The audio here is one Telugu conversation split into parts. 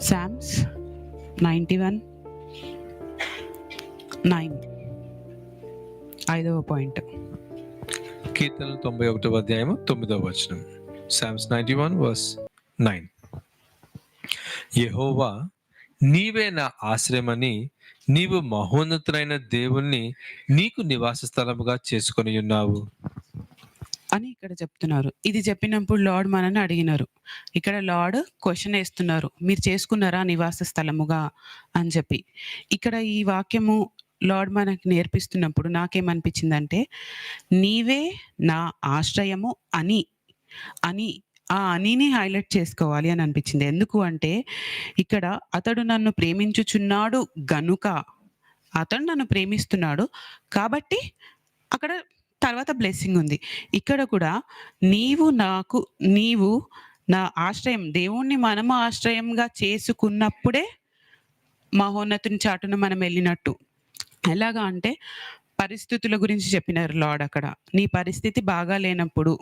సామ్స్ 91:9 5వ పాయింట్. కీర్తనలు 91వ అధ్యాయము 9వ వచనం. సామ్స్ 91:9. యెహోవా, నీవే నా ఆశ్రయమని నీవు మహోన్నతులైన దేవుణ్ణి నీకు నివాస స్థలముగా చేసుకొని ఉన్నావు అని ఇక్కడ చెప్తున్నారు. ఇది చెప్పినప్పుడు లార్డ్ మనల్ని అడిగినారు. ఇక్కడ లార్డ్ క్వశ్చన్ వేస్తున్నారు, మీరు చేసుకున్నారా నివాస స్థలముగా అని చెప్పి. ఇక్కడ ఈ వాక్యము లార్డ్ మనకి నేర్పిస్తున్నప్పుడు నాకేమనిపించిందంటే, నీవే నా ఆశ్రయము అని అని ఆ అనిని హైలైట్ చేసుకోవాలి అని అనిపించింది. ఎందుకు అంటే, ఇక్కడ అతడు నన్ను ప్రేమించుచున్నాడు గనుక, అతడు నన్ను ప్రేమిస్తున్నాడు కాబట్టి అక్కడ తర్వాత బ్లెస్సింగ్ ఉంది. ఇక్కడ కూడా నీవు నా ఆశ్రయం, దేవుణ్ణి మనము ఆశ్రయంగా చేసుకున్నప్పుడే మహోన్నతుని చాటున మనం వెళ్ళినట్టు. ఎలాగా అంటే, పరిస్థితుల గురించి చెప్పినారు లార్డ్ అక్కడ. నీ పరిస్థితి బాగా లేనప్పుడు,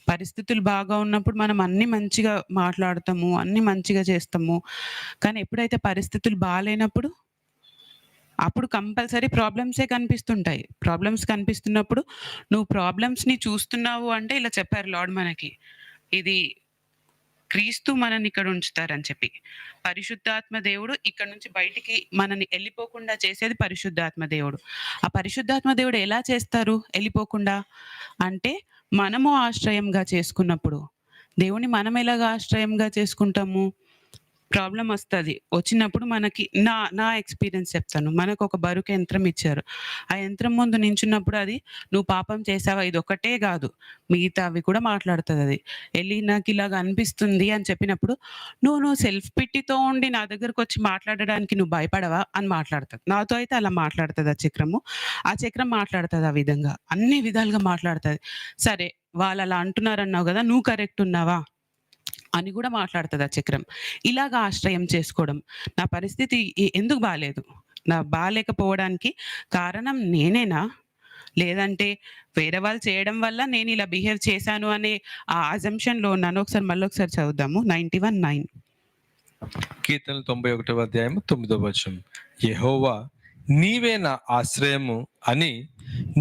పరిస్థితులు బాగా ఉన్నప్పుడు మనం అన్ని మంచిగా మాట్లాడతాము, అన్ని మంచిగా చేస్తాము. కానీ ఎప్పుడైతే పరిస్థితులు బాగాలేనప్పుడు, అప్పుడు కంపల్సరీ ప్రాబ్లమ్సే కనిపిస్తుంటాయి. ప్రాబ్లమ్స్ కనిపిస్తున్నప్పుడు నువ్వు ప్రాబ్లమ్స్ని చూస్తున్నావు అంటే, ఇలా చెప్పారు లార్డ్ మనకి, ఇది క్రీస్తు మనని ఇక్కడ ఉంచుతారని చెప్పి. పరిశుద్ధాత్మ దేవుడు ఇక్కడ నుంచి బయటికి మనని వెళ్ళిపోకుండా చేసేది పరిశుద్ధాత్మ దేవుడు. ఆ పరిశుద్ధాత్మ దేవుడు ఎలా చేస్తారు వెళ్ళిపోకుండా అంటే, మనము ఆశ్రయంగా చేసుకున్నప్పుడు. దేవుని మనం ఎలాగా ఆశ్రయంగా చేసుకుంటాము? ప్రాబ్లం వస్తుంది, వచ్చినప్పుడు మనకి నా ఎక్స్పీరియన్స్ చెప్తాను. మనకు ఒక బరుకు యంత్రం ఇచ్చారు. ఆ యంత్రం ముందు నించున్నప్పుడు అది, నువ్వు పాపం చేసావా, ఇది ఒకటే కాదు మిగతా అవి కూడా మాట్లాడుతుంది. అది వెళ్ళి నాకు ఇలాగ అనిపిస్తుంది అని చెప్పినప్పుడు, నువ్వు సెల్ఫ్ పిట్టితో ఉండి నా దగ్గరకు వచ్చి మాట్లాడడానికి నువ్వు భయపడవా అని మాట్లాడుతుంది. నాతో అయితే అలా మాట్లాడుతుంది ఆ చక్రము. ఆ చక్రం మాట్లాడుతుంది ఆ విధంగా, అన్ని విధాలుగా మాట్లాడుతుంది. సరే, వాళ్ళు అలా అంటున్నారన్నావు కదా, నువ్వు కరెక్ట్ ఉన్నావా అని కూడా మాట్లాడుతుంది ఆ చక్రం. ఇలాగ ఆశ్రయం చేసుకోవడం. నా పరిస్థితి ఎందుకు బాగాలేదు, నా బాగాలేకపోవడానికి కారణం నేనేనా, లేదంటే వేరే వాళ్ళు చేయడం వల్ల నేను ఇలా బిహేవ్ చేశాను అనే ఆ అజంప్షన్లో ఉన్నాను. మళ్ళొకసారి చదువుదాము. 91:9. కీర్తనలు 91వ అధ్యాయము 9వ వచనం. యెహోవా, నీవే నా ఆశ్రయము అని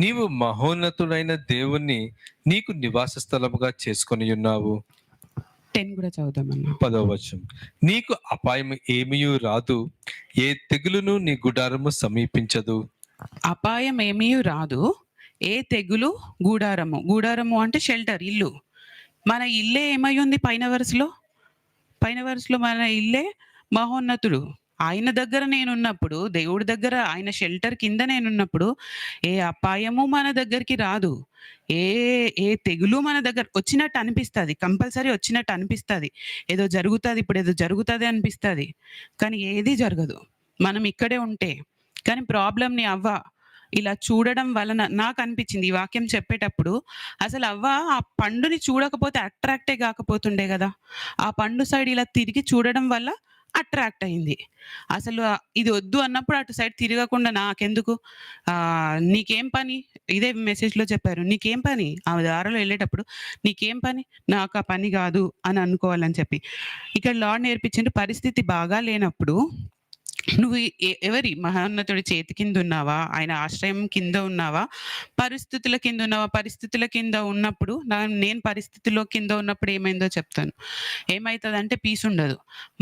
నీవు మహోన్నతుడైన దేవుణ్ణి నీకు నివాస స్థలముగా చేసుకొని ఉన్నావు. 10 కూడా చదువుదామన్నా. 10వ వచనం. నీకు అపాయం ఏమీ రాదు, ఏ తెగులును నీ గుడారము సమీపించదు. అపాయం ఏమీ రాదు, ఏ తెగులు, గూడారము అంటే షెల్టర్, ఇల్లు. మన ఇల్లే ఏమై ఉంది పైన వరుసలో మన ఇల్లే మహోన్నతుడు. ఆయన దగ్గర నేనున్నప్పుడు, దేవుడి దగ్గర ఆయన షెల్టర్ కింద నేనున్నప్పుడు ఏ అపాయము మన దగ్గరికి రాదు, ఏ తెగులు మన దగ్గర వచ్చినట్టు అనిపిస్తుంది. కంపల్సరీ వచ్చినట్టు అనిపిస్తుంది, ఏదో జరుగుతుంది, ఇప్పుడు ఏదో జరుగుతుంది అనిపిస్తుంది, కానీ ఏది జరగదు మనం ఇక్కడే ఉంటే. కానీ ప్రాబ్లంని అవ్వ ఇలా చూడడం వలన నాకు అనిపించింది, ఈ వాక్యం చెప్పేటప్పుడు, అసలు అవ్వ ఆ పండుని చూడకపోతే అట్రాక్టే కాకపోతుండే కదా. ఆ పండు సైడ్ ఇలా తిరిగి చూడడం వల్ల అట్రాక్ట్ అయింది. అసలు ఇది వద్దు అన్నప్పుడు అటు సైడ్ తిరగకుండా, నాకెందుకు, నీకేం పని, ఇదే మెసేజ్లో చెప్పారు, నీకేం పని, ఆ దారిలో వెళ్ళేటప్పుడు నీకేం పని, నాకు ఆ పని కాదు అని అనుకోవాలని చెప్పి. ఇక్కడ లార్డ్ నేర్పించిండు, పరిస్థితి బాగా లేనప్పుడు నువ్వు ఎవరి మహోన్నతుడి చేతి కింద ఉన్నావా, ఆయన ఆశ్రయం కింద ఉన్నావా, పరిస్థితుల కింద ఉన్నావా? పరిస్థితుల కింద ఉన్నప్పుడు, నేను పరిస్థితుల్లో కింద ఉన్నప్పుడు ఏమైందో చెప్తాను. ఏమవుతుందంటే, పీస్ ఉండదు.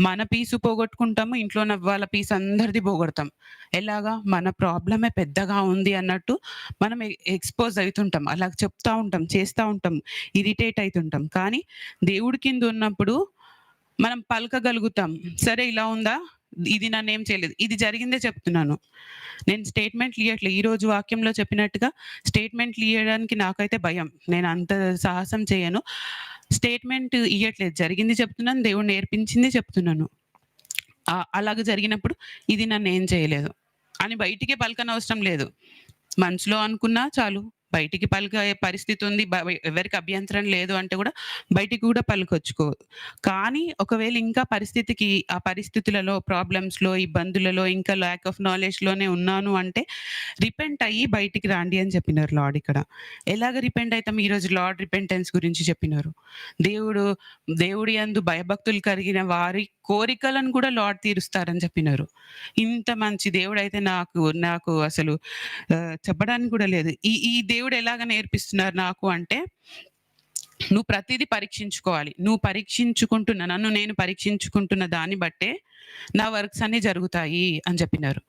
మన పీసు పోగొట్టుకుంటాము, ఇంట్లో వాళ్ళ పీస్ అందరిది పోగొడతాం. ఎలాగా, మన ప్రాబ్లమే పెద్దగా ఉంది అన్నట్టు మనం ఎక్స్పోజ్ అవుతుంటాం, అలా చెప్తా ఉంటాం, చేస్తూ ఉంటాం, ఇరిటేట్ అవుతుంటాం. కానీ దేవుడి కింద ఉన్నప్పుడు మనం పలకగలుగుతాం, సరే ఇలా ఉందా, ఇది నన్ను ఏం చేయలేదు, ఇది జరిగిందే చెప్తున్నాను. నేను స్టేట్మెంట్లు ఇవ్వట్లేదు. ఈరోజు వాక్యంలో చెప్పినట్టుగా స్టేట్మెంట్లు ఇవ్వడానికి నాకైతే భయం, నేను అంత సాహసం చేయను. స్టేట్మెంట్ ఇవ్వట్లేదు, జరిగింది చెప్తున్నాను, దేవుడు నేర్పించింది చెప్తున్నాను. అలాగ జరిగినప్పుడు ఇది నన్ను ఏం చేయలేదు అని బయటికే పలకనవసరం లేదు, మనసులో అనుకున్నా చాలు, బయటికి పలికే పరిస్థితి ఉంది. ఎవరికి అభ్యంతరం లేదు అంటే కూడా బయటికి కూడా పలుకొచ్చుకో. కానీ ఒకవేళ ఇంకా ఆ పరిస్థితులలో, ప్రాబ్లమ్స్‌లో, ఇబ్బందులలో, ఇంకా ల్యాక్ ఆఫ్ నాలెడ్జ్‌లోనే ఉన్నాను అంటే రిపెంట్ అయ్యి బయటికి రండి అని చెప్పినారు లార్డ్ ఇక్కడ. ఎలాగ రిపెంట్ అయితాం? ఈరోజు లార్డ్ రిపెంటెన్స్ గురించి చెప్పినారు. దేవుడు దేవుడి యందు భయభక్తులు కలిగిన వారి కోరికలను కూడా లార్డ్ తీరుస్తారని చెప్పినారు. ఇంత మంచి దేవుడైతే నాకు అసలు చెప్పడానికి కూడా లేదు. ఈ దేవుడు ఎలాగ నేర్పిస్తున్నారు నాకు అంటే, నువ్వు ప్రతీదీ పరీక్షించుకోవాలి. నన్ను నేను పరీక్షించుకుంటున్న దాన్ని బట్టే నా వర్క్స్ అన్నీ జరుగుతాయి అని చెప్పినారు.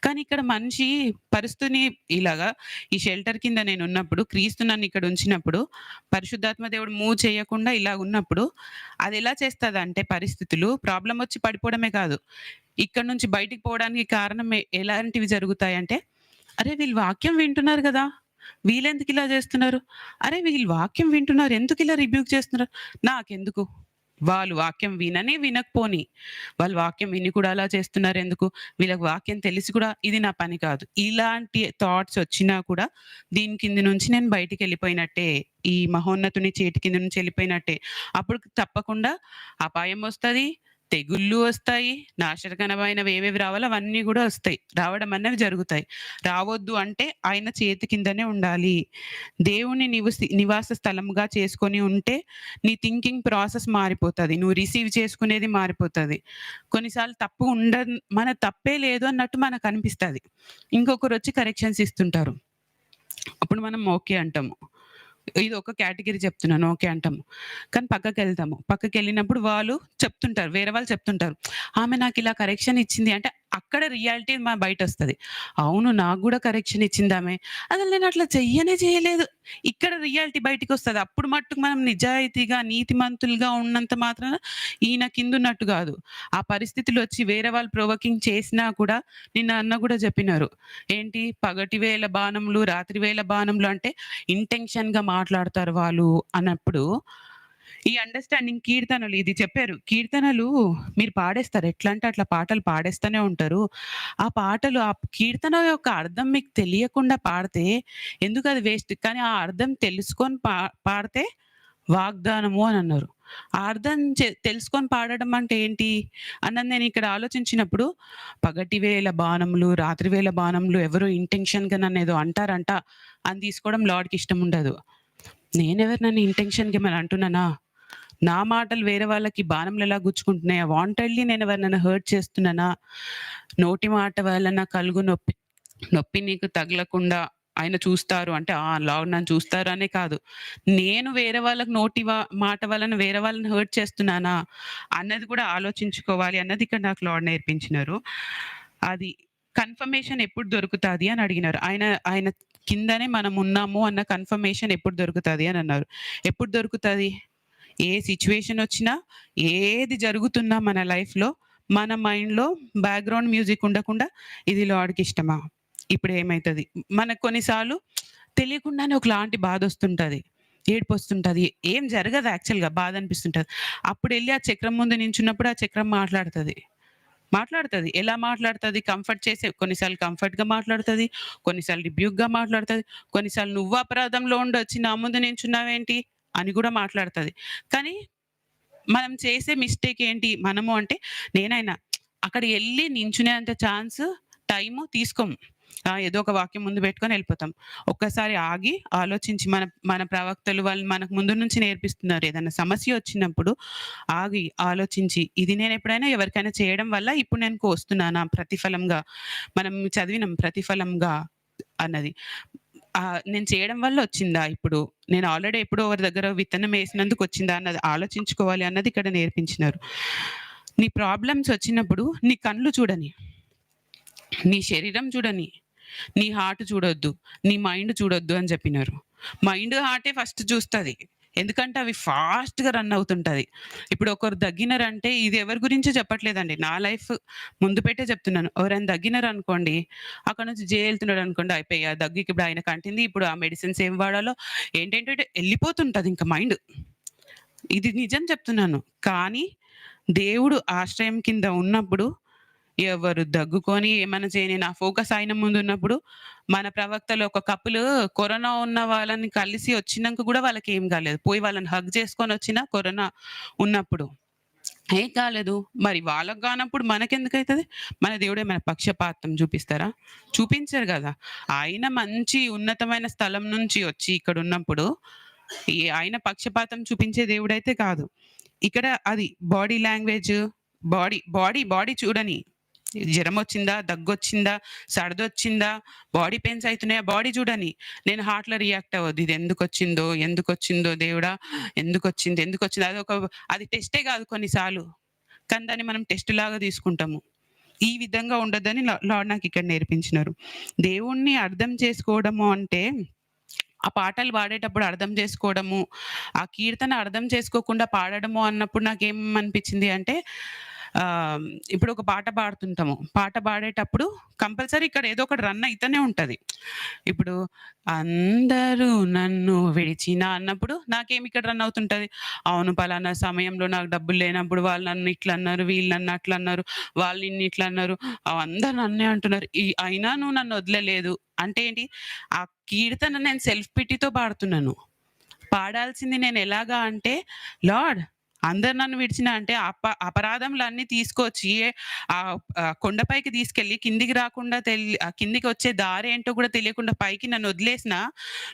కానీ ఇక్కడ మనిషి పరిస్థితిని ఇలాగా ఈ షెల్టర్ కింద నేనున్నప్పుడు, క్రీస్తు నన్ను ఇక్కడ ఉంచినప్పుడు, పరిశుద్ధాత్మ దేవుడు మూవ్ చేయకుండా ఇలాగున్నప్పుడు, అదెలా చేస్తదంటే పరిస్థితులు ప్రాబ్లమ్ వచ్చి పడిపోవడమే కాదు. ఇక్కడి నుంచి బయటికి పోవడానికి కారణం ఎలాంటివి జరుగుతాయంటే, అరే! వీళ్ళు వాక్యం వింటున్నారు గదా! వీళ్ళెందుకిలా జేస్తున్నారు? అరే! వీళ్ళు వాక్యం వింటున్నారు. ఎందుకిలా రిబ్యూక్ చేస్తున్నారు? నాకెందుకు? వాళ్ళు వాక్యం వినకపోని, వాళ్ళు వాక్యం విని కూడా అలా చేస్తున్నారెందుకు? వీళ్ళకి వాక్యం తెలిసి కూడా ఇది నా పని కాదు. ఇలాంటి థాట్స్ వచ్చినా కూడా దీని కింద నుంచి నేను బయటికెళ్ళిపోయినట్టే. ఈ మహోన్నతుని చేతి కింద నుంచి ఎళ్ళిపోయినట్టే. అప్పుడు తప్పకుండా అపాయం వస్తది. తెగుళ్ళు వస్తాయి. నాశనకరమైనవి ఏవేవి రావాలో అవన్నీ గూడా వస్తాయి. రావడం అనేవి జరుగుతాయి. రావొద్దు అంటే ఆయన చేతి కిందనే ఉండాలి. దేవుని నివాస స్థలంగా చేసుకొని ఉంటే నీ థింకింగ్ ప్రాసెస్ మారిపోతది. నువ్వు రిసీవ్ చేసుకునేది మారిపోతది. కొన్నిసార్లు మన తప్పే లేదు అన్నట్టు మనకనిపిస్తది. ఇంకొకరొచ్చి కరెక్షన్స్ ఇస్తుంటారు. అప్పుడు మనం ఓకే అంటాము. ఇది ఒక కేటగిరీ చెప్తున్నాను. ఓకే అంటాము. కానీ పక్కకెళ్తాము. పక్కకెళ్ళినప్పుడు వాళ్ళు చెప్తుంటారు. వేరే వాళ్ళు చెప్తుంటారు. ఆమె నాకిలా కరెక్షన్ ఇచ్చింది అంటే అక్కడ రియాలిటీ బయటొస్తది. అవును. నాకు గూడా కరెక్షన్ ఇచ్చిందామె. అసలు నేనట్లా చెయ్యలేదు. ఇక్కడ రియాలిటీ బయటికొస్తది. అప్పుడు మట్టుకు మనం నిజాయితీగా, నీతిమంతులుగా ఉన్నంత మాత్రాన ఈయన కిందున్నట్టు గాదు. ఆ పరిస్థితులొచ్చి వేరే వాళ్ళు ప్రొవోకింగ్ చేసినా కూడా నిన్న అన్న గూడా చెప్పినారు. ఏంటి పగటి వేళ బాణములు, రాత్రి వేళ బాణములు అంటే ఇంటెన్షన్‌గా మాట్లాడతారు వాళ్ళు అన్నప్పుడు, ఈ అండర్‌స్టాండింగ్ కీర్తనలు ఇది చెప్పారు. కీర్తనలు మీరు పాడేస్తారు. ఎట్లా అంటే అట్లా పాటలు పాడేస్తూనే ఉంటారు. ఆ కీర్తన యొక్క అర్థం మీకు తెలియకుండా పాడితే ఎందుకది వేస్ట్. కానీ ఆ అర్థం తెలుసుకొని పాడితే వాగ్దానము అనన్నారు. ఆ అర్థం తెలుసుకొని పాడడం అంటే ఏంటి అన్నది నేనిక్కడ ఆలోచించినప్పుడు, పగటి వేళ బాణములు, రాత్రి వేళ బాణములు ఎవరో ఇంటెన్షన్‌గా నన్నేదో అంటారంట అని తీసుకోవడం లార్డ్‌కి ఇష్టముండదు. నేనెవరినని ఇంటెన్షన్‌గా ఏమైనా అంటున్నానా? నా మాటలు వేరే వాళ్ళకి బాణంలెలా గుచ్చుకుంటున్నాయా? వాంటెడ్‌లీ నేనెవరినైనా హర్ట్ చేస్తున్నానా? నోటి మాట వలన కలుగు నొప్పి నొప్పి నీకు తగలకుండా ఆయన చూస్తారు అంటే, లార్డ్ నన్ను చూస్తారు అనే కాదు. నేను వేరే వాళ్ళకి మాట వలన వేరే వాళ్ళని హర్ట్ చేస్తున్నానా? అన్నది కూడా ఆలోచించుకోవాలి అన్నది ఇక్కడ నాకు లార్డ్ నేర్పించినారు. అది కన్ఫర్మేషన్ ఎప్పుడు దొరుకుతాది అని అడిగినారు. ఆయన ఆయన కిందనే మనం ఉన్నాము అన్న కన్ఫర్మేషన్ ఎప్పుడు దొరుకుతది అని అన్నారు. ఎప్పుడు దొరుకుతది? ఏ సిట్యుయేషన్ వచ్చినా, ఏది జరుగుతున్నా మన లైఫ్‌లో, మన మైండ్‌లో బ్యాక్‌గ్రౌండ్ మ్యూజిక్ ఉండకుండా ఇది లార్డ్‌కి ఇష్టమా? ఇప్పుడు ఏమైతది? మనకు కొన్నిసార్లు తెలియకుండానే ఒకలాంటి బాధొస్తుంటది. ఏడుపొస్తుంటది. ఏం జరగదు యాక్చువల్‌గా బాధనిపిస్తుంటది. అప్పుడెళ్లి ఆ చక్రం ముందు నించున్నప్పుడు ఆ చక్రం మాట్లాడతది. ఎలా మాట్లాడతది? కొన్నిసార్లు కంఫర్ట్‌గా మాట్లాడతది. కొన్నిసార్లు రిబ్యూక్‌గా మాట్లాడతది. కొన్నిసార్లు నువ్వు అపరాధంలో ఉండొచ్చి నా ముందు నించున్నావేంటి? అని గూడా మాట్లాడతది. కానీ మనం చేసే మిస్టేక్ ఏంటి? మనము అంటే నేనైనా అక్కడ ఎళ్లి నించునేంత టైము తీసుకోము. ఏదో ఒక వాక్యం ముందు పెట్టుకొని ఎళ్ళిపోతాం. ఒక్కసారి ఆగి ఆలోచించి మన ప్రవక్తలు వాళ్ళు మనకు ముందు నుంచి నేర్పిస్తున్నారు. ఏదైనా సమస్య వచ్చినప్పుడు ఆగి ఆలోచించి ఇది నేనెప్పుడైనా ఎవరికైనా చేయడం వల్ల ఇప్పుడు నేను కోస్తున్నానా ప్రతిఫలంగా? మనం చదివినాం ప్రతిఫలంగా అన్నది. నేను చేయడం వల్ల వచ్చిందా ఇప్పుడు? నేను ఆల్రెడీ ఎప్పుడో ఎవరి దగ్గర విత్తనం ఏసినందుకు వచ్చిందా అన్నది ఆలోచించుకోవాలి అన్నది ఇక్కడ నేర్పించినారు. నీ ప్రాబ్లమ్స్ వచ్చినప్పుడు నీ కళ్ళు చూడని, నీ శరీరం చూడని, నీ హార్ట్ చూడొద్దు, నీ మైండ్ చూడొద్దు అని చెప్పినారు. మైండ్, హార్టే ఫస్ట్ చూస్తది. ఎందుకంటే అవి ఫాస్ట్‌గా రన్ అవుతుంటది. ఇప్పుడు ఒకరు దగ్గినారంటే ఇది ఎవరి గురించో చెప్పట్లేదండి. నా లైఫ్ ముందు పెట్టే చెప్తున్నాను. ఎవరైనా దగ్గినారనుకోండి, అక్కడి నుంచి ఎళ్తున్నాడనుకోండి అయిపోయి ఆ దగ్గుకి ఇప్పుడు ఆయనకు అంటింది. ఇప్పుడు ఆ మెడిసిన్స్ ఏం వాడాలో ఏంటేంటో ఎళ్ళిపోతుంటది ఇంక మైండ్. ఇది నిజం చెప్తున్నాను. కానీ దేవుడు ఆశ్రయం కింద ఉన్నప్పుడు ఎవరు దగ్గుకొని ఏమన్నా చేయని నా ఫోకస్ ఆయన ముందున్నప్పుడు మన ప్రవక్తలు ఒక కపుల్ కరోనా ఉన్న వాళ్ళని కలిసి వచ్చినంక గూడా వాళ్ళకేం గాలేదు. పోయి వాళ్ళని హగ్ చేసుకొనొచ్చినా కరోనా ఉన్నప్పుడు. ఏం కాలేదు. మరి వాళ్ళకి గానప్పుడు మనకెందుకైతది? మన దేవుడేమైనా పక్షపాతం చూపిస్తారా? చూపించరు గదా! ఆయన మంచి ఉన్నతమైన స్థలం నుంచి వచ్చి ఇక్కడున్నప్పుడు, ఆయన పక్షపాతం చూపించే దేవుడైతే కాదు. ఇక్కడ అది బాడీ లాంగ్వేజ్, బాడీ చూడని. జ్వరమొచ్చిందా? దగ్గొచ్చిందా? సర్దొచ్చిందా? బాడీ పెయిన్స్ అయితున్నాయా? బాడీ చూడని. నేను హార్ట్‌లో రియాక్ట్ అవ్వద్దు. ఇది ఎందుకొచ్చిందో దేవుడా! ఎందుకొచ్చింది? అది టెస్టే గాదు కొన్ని సార్లు. కానీ దాన్ని మనం టెస్ట్ లాగా తీసుకుంటాము. ఈ విధంగా ఉండొద్దని లార్డ్ నాకిక్కడ నేర్పించినారు. దేవుణ్ణి అర్థం చేసుకోవడము అంటే, ఆ పాటలు పాడేటప్పుడు అర్థం చేసుకోవడము, ఆ కీర్తన అర్థం చేసుకోకుండా పాడడము అన్నప్పుడు నాకేమనిపించింది అంటే, ఇప్పుడు ఒక పాట పాడుతుంటాము. పాట పాడేటప్పుడు కంపల్సరీ ఇక్కడ ఏదో ఒకటి రన్ అయితేనే ఉంటది. ఇప్పుడు అందరూ నన్ను విడిచినా అన్నప్పుడు నాకేమి ఇక్కడ రన్ అవుతుంటది. అవును, పలానా సమయంలో నాకు డబ్బులు లేనప్పుడు వాళ్ళు నన్ను ఇట్లా అన్నారు, వీళ్ళు నన్ను అట్లా అన్నారు, వాళ్ళు నిన్ను ఇట్లా అన్నారు, అందరూ నన్నే అంటున్నారు. అయినా నువ్వు నన్ను వదిలలేదు. అంటే ఏంటి? ఆ కీర్తన నేను సెల్ఫ్ పిటీతో పాడుతున్నాను. పాడాల్సింది నేను ఎలాగా అంటే, లార్డ్ అందరు నన్ను విడిచినా అంటే అపరాధములన్నీ తీసుకొచ్చి కొండపైకి తీసుకెళ్ళి కిందికి రాకుండా కిందికి వచ్చే దారేంటో కూడా తెలియకుండా పైకి నన్ను వదిలేసినా,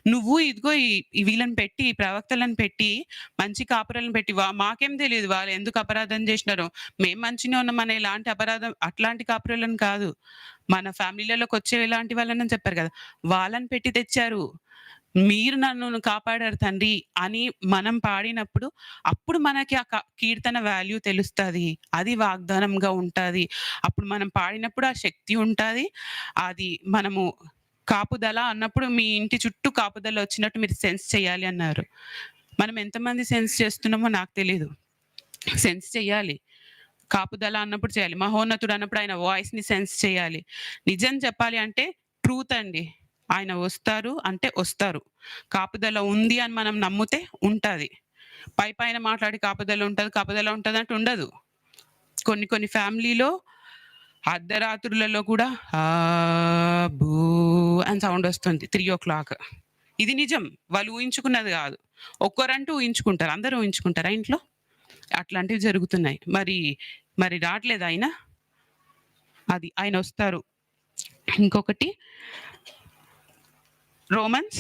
నువ్వు ఇదిగో వీళ్ళని పెట్టి, ఈ ప్రవక్తలను పెట్టి, మంచి కాపురాలను పెట్టి మాకేం తెలియదు వాళ్ళు ఎందుకు అపరాధం చేసినారో. మేము మంచిగానే ఉన్నాం అనే అట్లాంటి కాపురాలను కాదు. మన ఫ్యామిలీలలోకి వచ్చే ఇలాంటి వాళ్ళని చెప్పారు కదా! వాళ్ళని పెట్టి తెచ్చారు. మీరు నన్ను కాపాడారు తండ్రి అని మనం పాడినప్పుడు, అప్పుడు మనకి ఆ కీర్తన వాల్యూ తెలుస్తది. అది వాగ్దానంగా ఉంటది. అప్పుడు మనం పాడినప్పుడు ఆ శక్తి ఉంటది. అది మనము కాపుదల అన్నప్పుడు మీ ఇంటి చుట్టూ కాపుదల వచ్చినట్టు మీరు సెన్స్ చేయాలి అన్నారు. మనం ఎంతమంది సెన్స్ చేస్తున్నామో నాకు తెలీదు. సెన్స్ చేయాలి. కాపుదల అన్నప్పుడు చేయాలి. మహోన్నతుడు అన్నప్పుడు ఆయన వాయిస్‌ని సెన్స్ చేయాలి. నిజం చెప్పాలి అంటే ట్రూత్ అండి. ఆయన వస్తారు అంటే వస్తారు. కాపుదల ఉంది అని మనం నమ్మితే ఉంటది. పైన మాట్లాడి కాపుదల ఉంటదంటే ఉండదు. కొన్ని ఫ్యామిలీలో అర్ధరాత్రులలో కూడా బూ అని సౌండ్ వస్తుంది 3:00. ఇది నిజం. వాళ్ళు ఊహించుకున్నది గాదు. ఒక్కరంటూ ఊహించుకుంటారు. అందరూ ఊహించుకుంటారా ఇంట్లో? అట్లాంటివి జరుగుతున్నాయి. మరి రాట్లేదా ఆయన? అది ఆయనొస్తారు. ఇంకొకటి రోమన్స్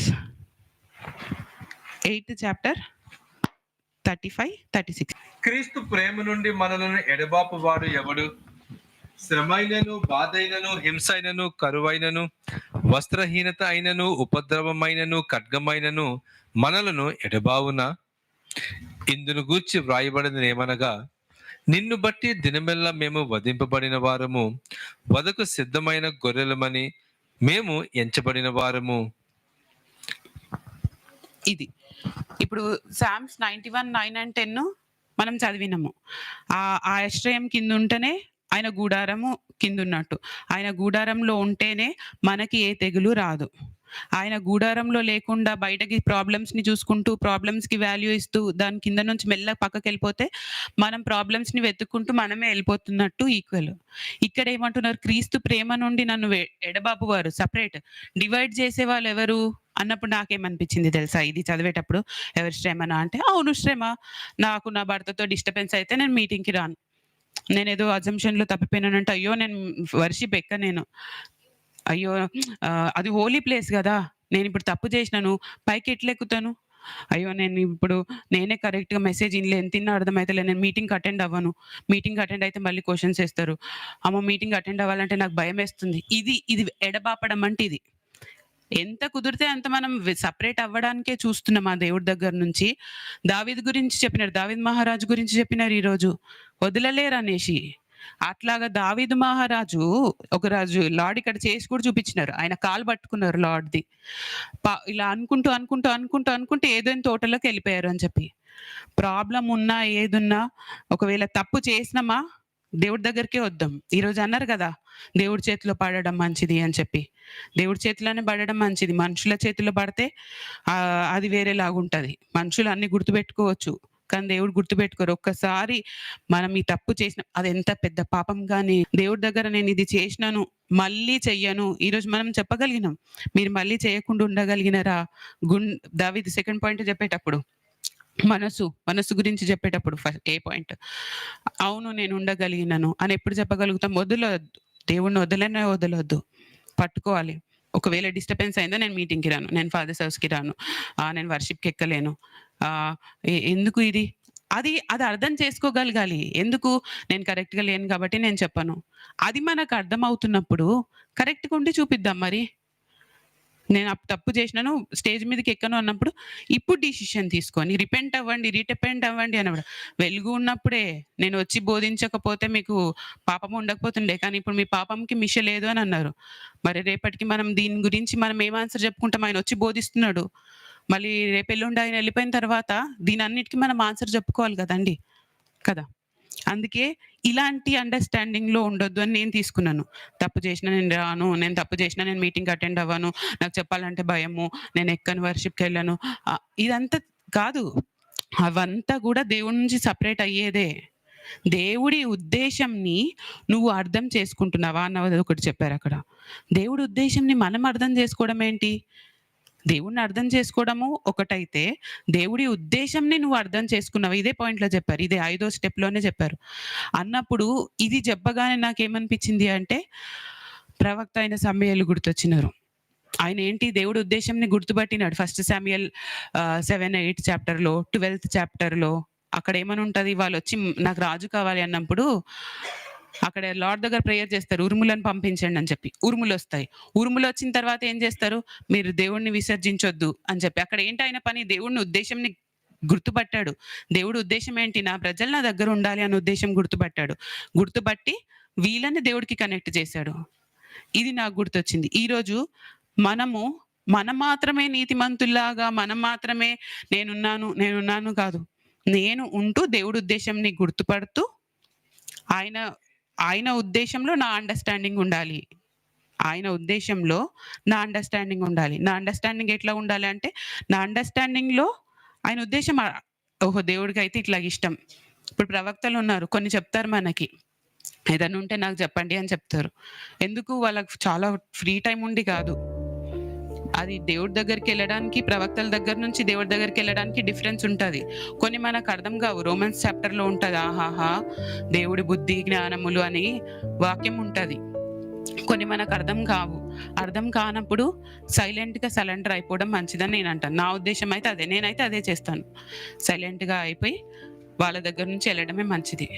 8th చాప్టర్ 35, 36. క్రీస్తు ప్రేమ నుండి మనలను ఎడబాపు వాడు ఎవడు? శ్రమైనను, బాధైనను, హింసైనను, కరువైనను, వస్త్రహీనత అయినను, ఉపద్రవమైనను, ఖడ్గమైనను మనలను ఎడబావునా? ఇందును గూర్చి వ్రాయబడినది ఏమనగా, నిన్ను బట్టి దినమెల్లా మేము వధింపబడిన వారము, వధకు సిద్ధమైన గొర్రెలమని మేము ఎంచబడిన వారము. ఇది ఇప్పుడు సామ్స్ 91, 9 and 10 మనం చదివినాము. ఆ ఆశ్రయం కింద ఉంటేనే ఆయన గూడారము కిందున్నట్టు. ఆయన గూడారంలో ఉంటేనే మనకి ఏ తెగులు రాదు. ఆయన గూడారంలో లేకుండా బయటకి ప్రాబ్లమ్స్‌ని చూసుకుంటూ, ప్రాబ్లమ్స్‌కి వాల్యూ ఇస్తూ, దాని కింద నుంచి మెల్లగా పక్కకెళ్ళిపోతే, మనం ప్రాబ్లమ్స్‌ని వెతుక్కుంటూ మనమే ఎళ్ళిపోతున్నట్టు ఈక్వల్. ఇక్కడ ఏమంటున్నారు? క్రీస్తు ప్రేమ నుండి నన్ను ఎడబాపువారు సెపరేట్. డివైడ్ చేసేవాళ్ళెవరు అన్నప్పుడు నాకేమనిపించింది తెలుసా? ఇది చదివేటప్పుడు ఎవరి శ్రమనా అంటే, అవును శ్రమ. నాకు నా భర్తతో డిస్టర్బెన్స్ అయితే నేను మీటింగ్‌కి రాను. నేనేదో అజంప్షన్‌లో తప్పిపోయినానంటే, అయ్యో! నేను వర్షిప్ ఎక్కనేను. అయ్యో! అది హోలీ ప్లేస్ గదా! నేనిప్పుడు తప్పు చేసినాను. పైకి ఎట్లెక్కుతాను? అయ్యో! నేనే కరెక్ట్‌గా మెసేజ్ ఇనలే. ఎంత ఇన్నా అర్థమైతలే. నేను మీటింగ్‌కి అటెండ్ అవ్వను. మీటింగ్‌కి అటెండ్ అయితే మళ్ళీ క్వెషన్స్ ఏస్తారు. అమ్మో! మీటింగ్ అటెండ్ అవ్వాలంటే నాకు భయమేస్తుంది. ఇది ఎడబాపడం అంటే ఇది. ఎంత కుదిరితే అంత మనం సెపరేట్ అవ్వడానికే చూస్తున్నాం ఆ దేవుడి దగ్గర నుంచి. దావీదు గురించి చెప్పినారు. దావీద్ మహారాజు గురించి చెప్పినారు ఈరోజు. వదలలేరనేసి. అట్లాగా దావీదు మహారాజు ఒక రాజు లార్డ్ ఇక్కడ చేసి కూడా చూపించినారు. ఆయన కాలు పట్టుకున్నారు లార్డ్‌ది. ఇలా అనుకుంటూ ఏదైనా తోటలోకి వెళ్ళిపోయారు అని చెప్పి. ప్రాబ్లమ్ ఉన్నా ఏదున్నా ఒకవేళ తప్పు చేసినామా దేవుడి దగ్గరికే వద్దాం. ఈరోజు అన్నారు కదా! దేవుడి చేతిలో పడడం మంచిది అని చెప్పి. దేవుడి చేతిలోనే పడడం మంచిది. మనుషుల చేతిలో పడితే అది వేరేలాగుంటది. మనుషులు అన్నీ గుర్తుపెట్టుకోవచ్చు. కానీ దేవుడు గుర్తుపెట్టుకోరు. ఒక్కసారి మనం ఈ తప్పు చేసిన అది ఎంత పెద్ద పాపం గాని దేవుడి దగ్గర నేను ఇది చేసినాను, మళ్ళీ చెయ్యను. ఈరోజు మనం చెప్పగలిగినాం. మీరు మళ్ళీ చేయకుండా ఉండగలిగినారా? దావీదు సెకండ్ పాయింట్ చెప్పేటప్పుడు మనస్సు గురించి చెప్పేటప్పుడు ఏ పాయింట్? అవును నేను ఉండగలిగినాను అని ఎప్పుడు చెప్పగలుగుతాం? వదలొద్దు. దేవుడిని వదలొద్దు. పట్టుకోవాలి. ఒకవేళ డిస్టర్బెన్స్ అయిందా నేను మీటింగ్‌కి రాను. నేను ఫాదర్స్ హౌస్‌కి రాను. నేను వర్షిప్‌కి ఎక్కలేను. ఎందుకు ఇది? అది అర్థం చేసుకోగలగాలి. ఎందుకు? నేను కరెక్ట్‌గా లేను కాబట్టి నేను చెప్పను. అది మనకు అర్థమవుతున్నప్పుడు కరెక్ట్‌గా ఉండి చూపిద్దాం మరి. నేను తప్పు చేసినాను, స్టేజ్ మీదకి ఎక్కను అన్నప్పుడు, ఇప్పుడు డిసిషన్ తీసుకొని రిపెంట్ అవ్వండి అన్నప్పుడు. వెలుగు ఉన్నప్పుడే నేను వచ్చి బోధించకపోతే మీకు పాపం ఉండకపోతుండే. కానీ ఇప్పుడు మీ పాపంకి మిష లేదు అని అన్నారు. మరి రేపటికి మనం దీని గురించి మనం ఏం ఆన్సర్ చెప్పుకుంటాం? ఆయన వచ్చి బోధిస్తున్నాడు. మళ్ళీ రేపు ఎల్లుండి ఆయన వెళ్ళిపోయిన తర్వాత దీనన్నిటికి మనం ఆన్సర్ చెప్పుకోవాలి కదండీ! కదా! అందుకే ఇలాంటి అండర్‌స్టాండింగ్‌లో ఉండొద్దు అని నేను తీసుకున్నాను. తప్పు చేసినా నేను రాను. నేను తప్పు చేసినా నేను మీటింగ్‌కి అటెండ్ అవ్వను. నాకు చెప్పాలంటే భయము. నేను ఎక్కను వర్షిప్‌కెళ్ళను. ఇదంతా కాదు. అవంతా కూడా దేవుడి నుంచి సెపరేట్ అయ్యేదే. దేవుడి ఉద్దేశంని నువ్వు అర్థం చేసుకుంటున్నావా అన్నది ఒకటి చెప్పారక్కడ. దేవుడి ఉద్దేశంని మనం అర్థం చేసుకోవడం ఏంటి? దేవుడిని అర్థం చేసుకోవడము ఒకటైతే, దేవుడి ఉద్దేశంని నువ్వు అర్థం చేసుకున్నావు. ఇదే పాయింట్‌లో చెప్పారు. ఇదే 5దో స్టెప్‌లోనే చెప్పారు. అన్నప్పుడు ఇది చెప్పగానే నాకేమనిపించింది అంటే, ప్రవక్త అయిన సమూయేలు గుర్తొచ్చినారు. ఆయన ఏంటి దేవుడి ఉద్దేశంని గుర్తుపట్టినాడు. ఫస్ట్ శామ్యూయల్ 7, 8 చాప్టర్‌లో, 12థ్ చాప్టర్‌లో అక్కడ ఏమని ఉంటది? వాళ్ళొచ్చి నాకు రాజు కావాలి అన్నప్పుడు అక్కడ లార్డ్ దగ్గర ప్రేయర్ చేస్తారు. ఉరుములను పంపించండి అని చెప్పి. ఉరుములొస్తాయి. ఉరుములొచ్చిన తర్వాత ఏం చేస్తారు? మీరు దేవుడిని విసర్జించొద్దు అని చెప్పి. అక్కడ ఏంటి ఆయన పని? దేవుడిని ఉద్దేశంని గుర్తుపట్టాడు. దేవుడి ఉద్దేశం ఏంటి? నా ప్రజలు నా దగ్గర ఉండాలి అనే ఉద్దేశం గుర్తుపట్టాడు. గుర్తుపట్టి వీళ్ళని దేవుడికి కనెక్ట్ చేశాడు. ఇది నాకు గుర్తొచ్చింది. ఈరోజు మనం మాత్రమే నీతిమంతుల్లాగా మనం మాత్రమే నేనున్నాను కాదు. నేను ఉంటూ దేవుడి ఉద్దేశంని గుర్తుపడుతూ ఆయన ఉద్దేశంలో నా అండర్‌స్టాండింగ్ ఉండాలి. ఆయన ఉద్దేశంలో నా అండర్‌స్టాండింగ్ ఉండాలి. నా అండర్‌స్టాండింగ్ ఎట్లా ఉండాలి అంటే, నా అండర్‌స్టాండింగ్‌లో ఆయన ఉద్దేశం ఓహో! దేవుడికైతే ఇట్లా ఇష్టం. ఇప్పుడు ప్రవక్తలు ఉన్నారు. కొన్ని చెప్తారు మనకి. ఏదైనా ఉంటే నాకు చెప్పండి అని చెప్తారు. ఎందుకు? వాళ్ళకి చాలా ఫ్రీ టైమ్ ఉండి కాదు. అది దేవుడి దగ్గరికెళ్ళడానికి ప్రవక్తల దగ్గర నుంచి దేవుడి దగ్గరికెళ్ళడానికి డిఫరెన్స్ ఉంటది. కొన్ని మనకు అర్థం కావు. రోమన్స్ చాప్టర్‌లో ఉంటది. ఆహాహా! దేవుడి బుద్ధి, జ్ఞానములు అని వాక్యం ఉంటది. కొన్ని మనకు అర్థం కావు. అర్థం కానప్పుడు సైలెంట్‌గా సరెండర్ అయిపోవడం మంచిదని నేనంటాను. నా ఉద్దేశ్యం అయితే అదే. నేనైతే అదే చేస్తాను. సైలెంట్‌గా అయిపోయి వాళ్ళ దగ్గర నుంచి ఎళ్ళడమే మంచిది.